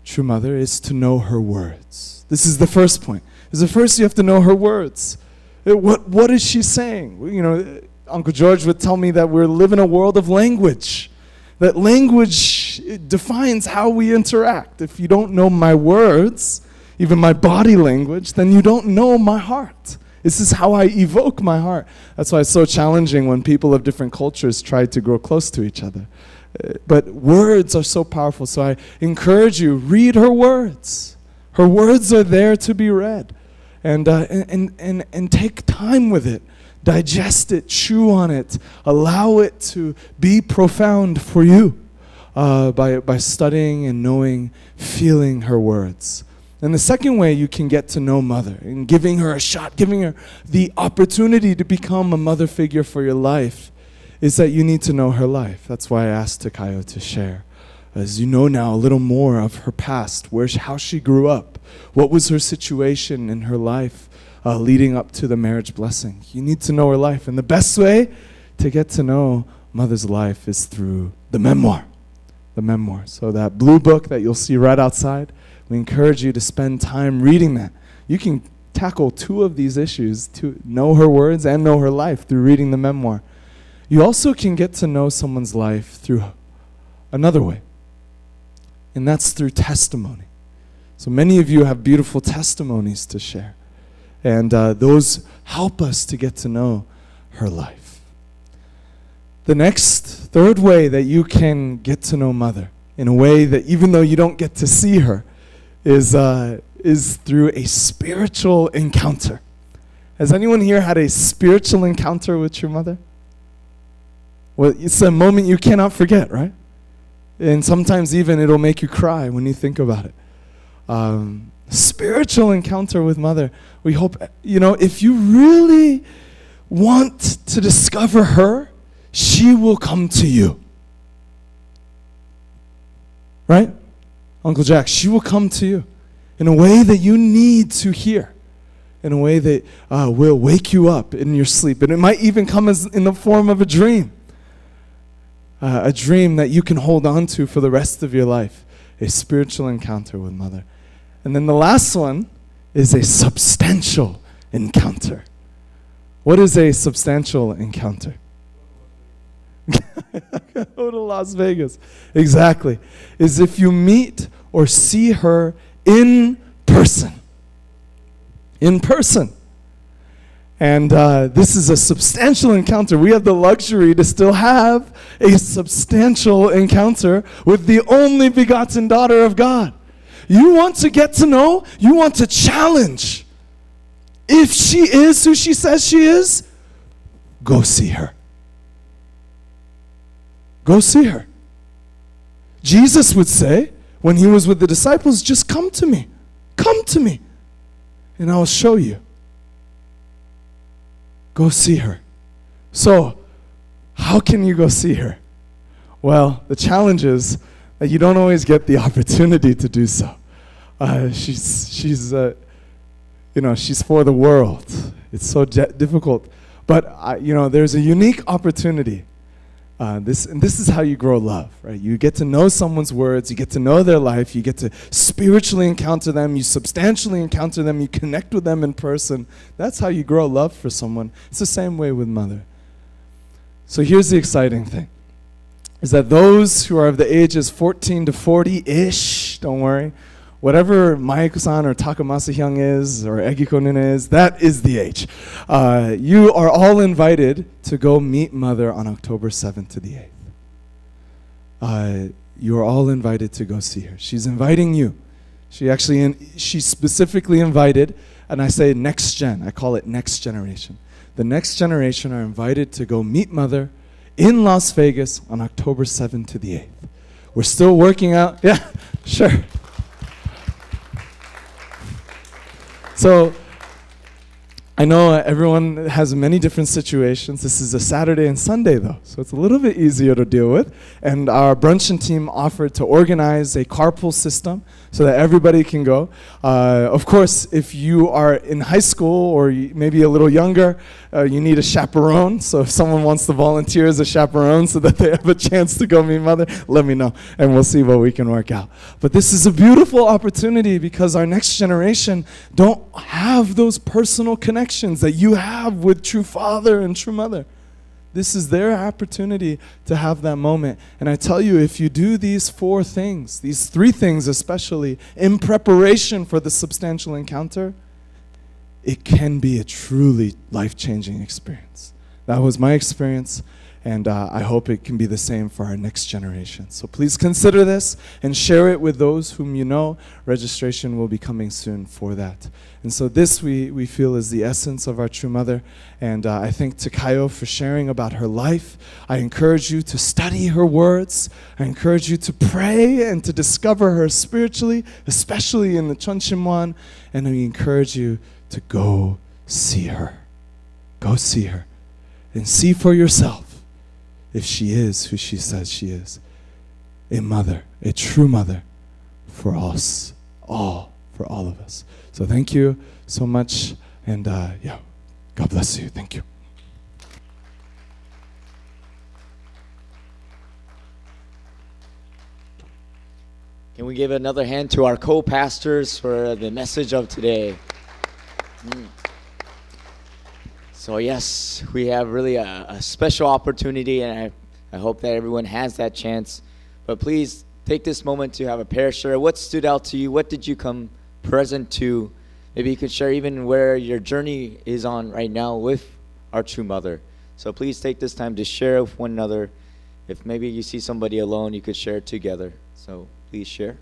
true mother is to know her words. This is the first point. First you have to know her words. What is she saying? Uncle George would tell me that we live in a world of language. That language defines how we interact. If you don't know my words, even my body language, then you don't know my heart. This is how I evoke my heart. That's why it's so challenging when people of different cultures try to grow close to each other. But words are so powerful. So I encourage you, read her words. Her words are there to be read. And take time with it. Digest it, chew on it, allow it to be profound for you. by studying and knowing, feeling her words. And the second way you can get to know mother, and giving her a shot, giving her the opportunity to become a mother figure for your life, is that you need to know her life. That's why I asked Takayo to share. As you know now a little more of her past, how she grew up, what was her situation in her life leading up to the marriage blessing. You need to know her life. And the best way to get to know mother's life is through the memoir. The memoir. So that blue book that you'll see right outside, we encourage you to spend time reading that. You can tackle two of these issues, to know her words and know her life, through reading the memoir. You also can get to know someone's life through another way, and that's through testimony. So many of you have beautiful testimonies to share, and those help us to get to know her life. The third way that you can get to know mother, in a way that even though you don't get to see her, is through a spiritual encounter. Has anyone here had a spiritual encounter with your mother? Well, it's a moment you cannot forget, right? And sometimes even it'll make you cry when you think about it. Spiritual encounter with mother. We hope, if you really want to discover her, she will come to you. Right? Uncle Jack, she will come to you in a way that you need to hear, in a way that will wake you up in your sleep. And it might even come as in the form of a dream that you can hold on to for the rest of your life, a spiritual encounter with mother. And then the last one is a substantial encounter. What is a substantial encounter? Go to Las Vegas. Exactly. Is if you meet or see her in person. In person. And this is a substantial encounter. We have the luxury to still have a substantial encounter with the only begotten daughter of God. You want to get to know, you want to challenge. If she is who she says she is, go see her. Go see her. Jesus would say, when he was with the disciples, just come to me. Come to me, and I will show you. Go see her. So, how can you go see her? Well, the challenge is that you don't always get the opportunity to do so. She's for the world. It's so difficult. But, there's a unique opportunity. This is how you grow love, right? You get to know someone's words, you get to know their life, you get to spiritually encounter them, you substantially encounter them, you connect with them in person. That's how you grow love for someone. It's the same way with mother. So here's the exciting thing, is that those who are of the ages 14 to 40-ish, don't worry, whatever Maiko-san or Takamasa Hyung is, or Egiko-nina is, that is the age. You are all invited to go meet mother on October 7th to the 8th. You are all invited to go see her. She's inviting you. She specifically invited, and I say next gen, I call it next generation. The next generation are invited to go meet mother in Las Vegas on October 7th to the 8th. We're still working out, yeah, sure. So, I know everyone has many different situations. This is a Saturday and Sunday, though, so it's a little bit easier to deal with. And our bruncheon team offered to organize a carpool system so that everybody can go. Of course, if you are in high school or maybe a little younger, you need a chaperone. So if someone wants to volunteer as a chaperone so that they have a chance to go meet mother, let me know, and we'll see what we can work out. But this is a beautiful opportunity because our next generation don't have those personal connections that you have with true father and true mother. This is their opportunity to have that moment. And I tell you, if you do these 4 things, these 3 things especially, in preparation for the substantial encounter, it can be a truly life-changing experience. That was my experience, And I hope it can be the same for our next generation. So please consider this and share it with those whom you know. Registration will be coming soon for that. And so this we feel is the essence of our true mother. And I thank Takayo for sharing about her life. I encourage you to study her words. I encourage you to pray and to discover her spiritually, especially in the Chonchimwan. And I encourage you to go see her. Go see her and see for yourself if she is who she says she is. A mother, a true mother for us all, for all of us. So thank you so much, and God bless you. Thank you. Can we give another hand to our co-pastors for the message of today? So yes, we have really a special opportunity, and I hope that everyone has that chance. But please take this moment to have a prayer share. What stood out to you? What did you come present to? Maybe you could share even where your journey is on right now with our true mother. So please take this time to share with one another. If maybe you see somebody alone, you could share it together. So please share.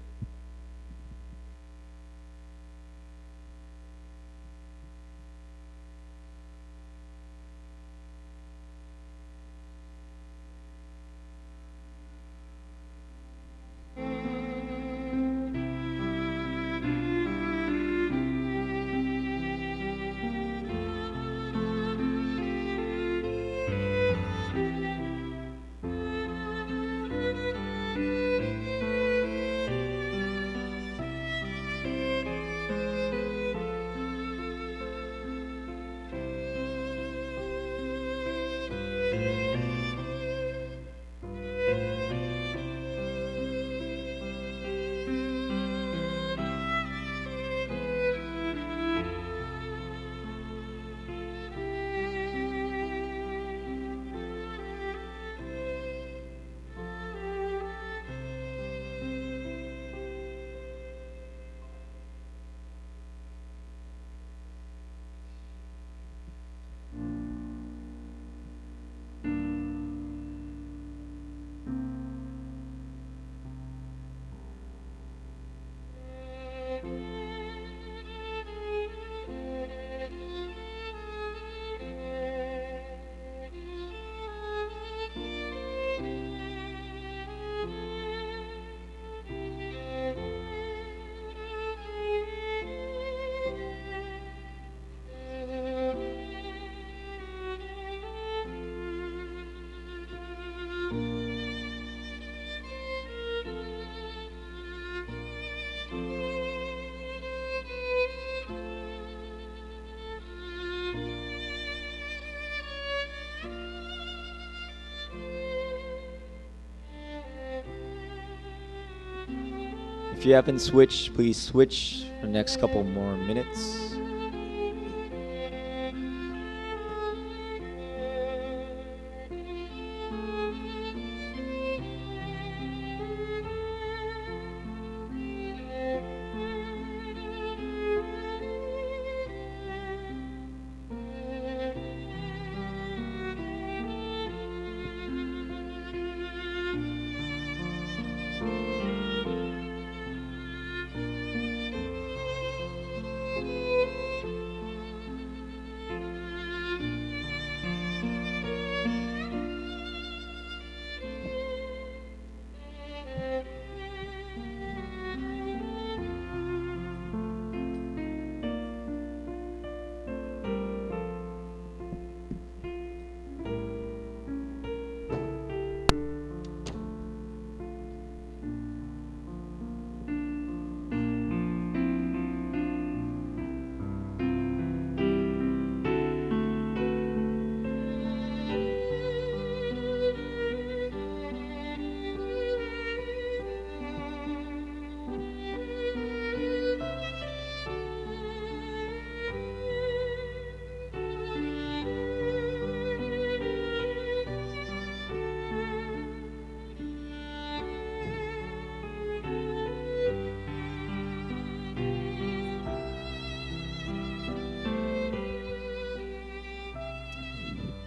If you haven't switched, please switch for the next couple more minutes.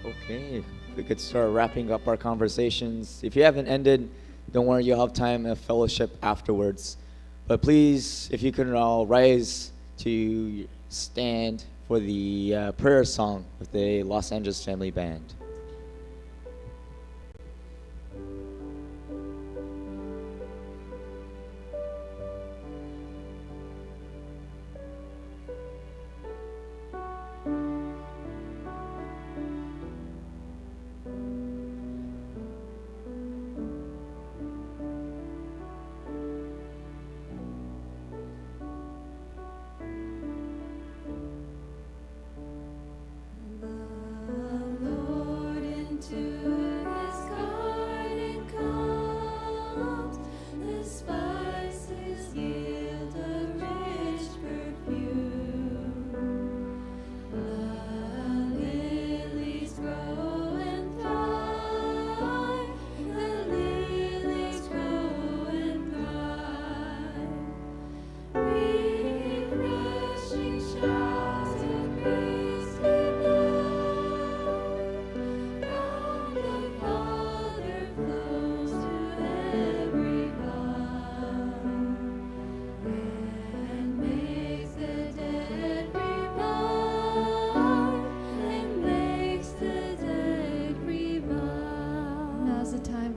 Okay, we could start wrapping up our conversations. If you haven't ended, don't worry, you'll have time of fellowship afterwards. But please, if you can all rise to stand for the prayer song with the Los Angeles Family Band.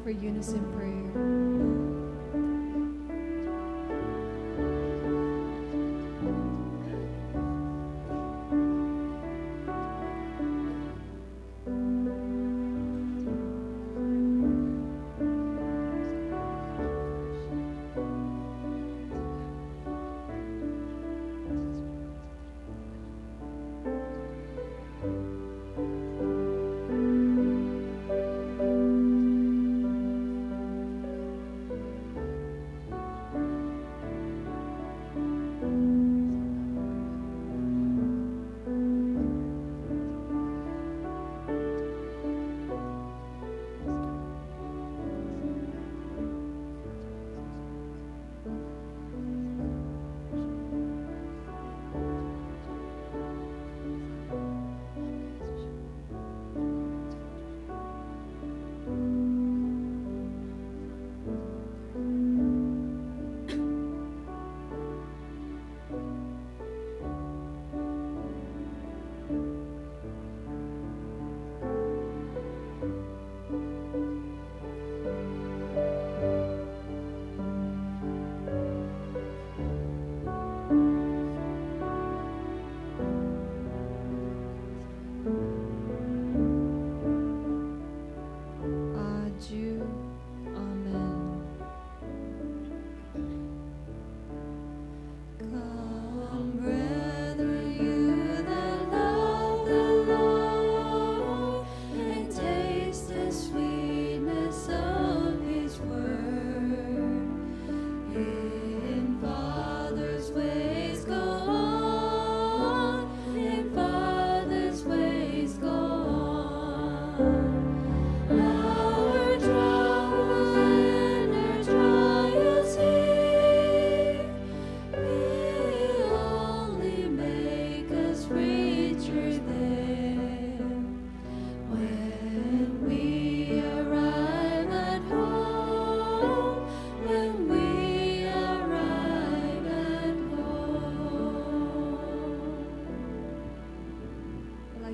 For unison prayer.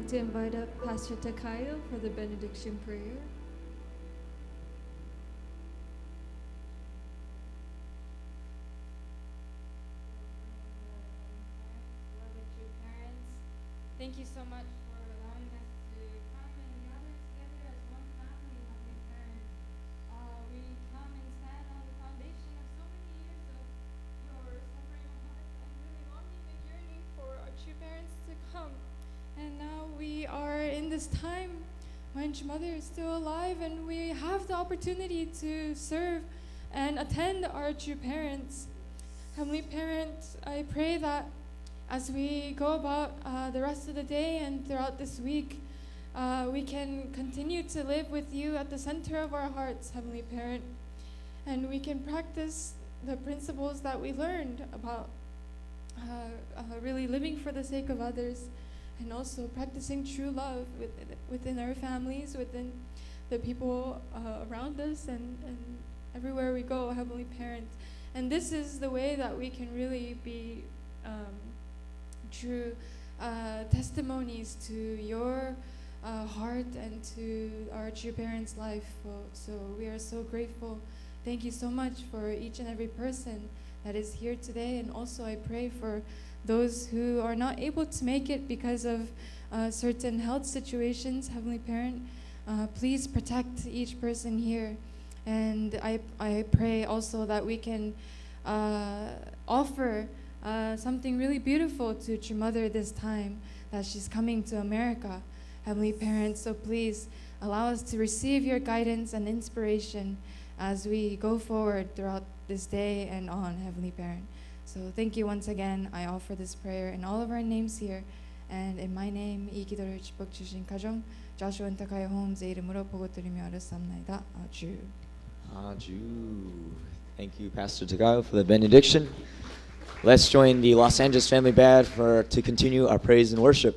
To invite up Pastor Takayo for the benediction prayer. Beloved true parents, thank you so much for allowing us to come and gather together as one family, Heavenly Parents. We come and stand on the foundation of so many years of your suffering hearts and really longing and yearning for our true parents to come. And now we are in this time when Mother is still alive and we have the opportunity to serve and attend our true parents. Heavenly Parents, I pray that as we go about the rest of the day and throughout this week, we can continue to live with you at the center of our hearts, Heavenly Parent, and we can practice the principles that we learned about really living for the sake of others. and also practicing true love within our families, within the people around us, and everywhere we go, Heavenly Parent. And this is the way that we can really be true testimonies to your heart and to our true parents' life. So we are so grateful. Thank you so much for each and every person that is here today. And also I pray for those who are not able to make it because of certain health situations. Heavenly Parent, please protect each person here. And I pray also that we can offer something really beautiful to True Mother this time that she's coming to America. Heavenly Parent, so please allow us to receive your guidance and inspiration as we go forward throughout this day and on, Heavenly Parent. So thank you once again. I offer this prayer in all of our names here, and in my name, 이 기도를 축복 주신 가정, Joshua and Takaya Holmes의 이름으로 보고드리며 어렵사옵나이다. 아주. Aju. Thank you, Pastor Tagayo, for the benediction. Let's join the Los Angeles Family Band to continue our praise and worship.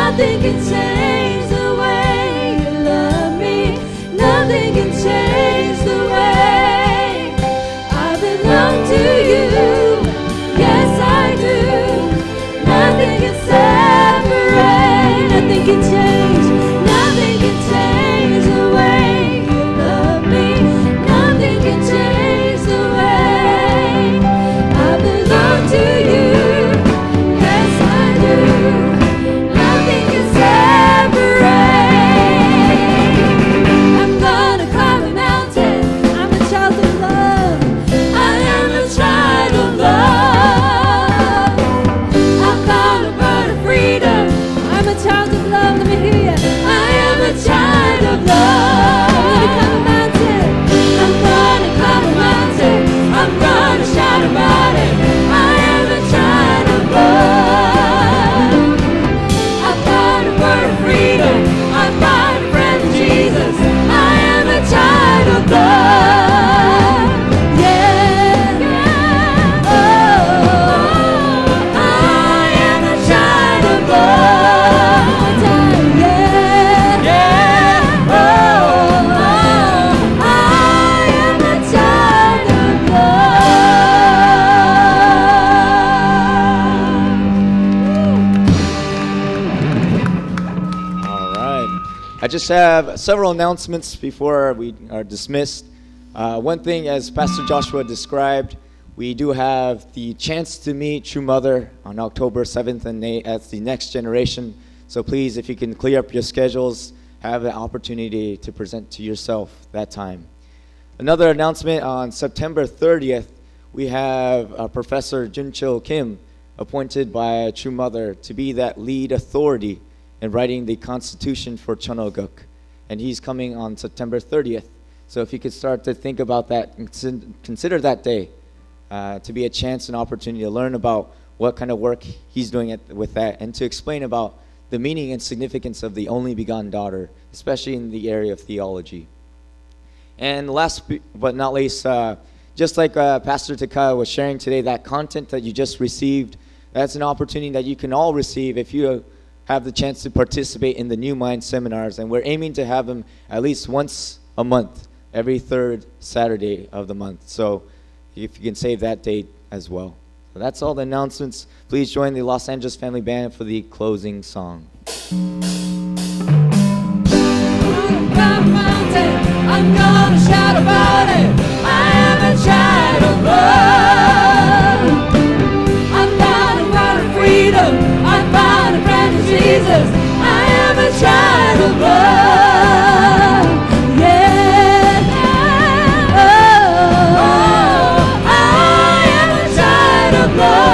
Nothing can separate. just have several announcements before we are dismissed. One thing, as Pastor Joshua described, we do have the chance to meet True Mother on October 7th and 8th at the Next Generation. So please, if you can clear up your schedules, have the opportunity to present to yourself that time. Another announcement, on September 30th, we have Professor Junchil Kim appointed by True Mother to be that lead authority in writing the Constitution for Cheonoguk. And he's coming on September 30th. So if you could start to think about that, consider that day to be a chance and opportunity to learn about what kind of work he's doing with that, and to explain about the meaning and significance of the only begotten daughter, especially in the area of theology. And last but not least, just like Pastor Takaya was sharing today, that content that you just received, that's an opportunity that you can all receive if you have the chance to participate in the New Mind seminars. And we're aiming to have them at least once a month, every third Saturday of the month. So if you can save that date as well. So that's all the announcements. Please join the Los Angeles Family Band for the closing song. I'm gonna shout about it. I am a child of love. I'm found a part of freedom. I'm found a friend of Jesus. I am a child of love. Yeah. Oh, I am a child of love.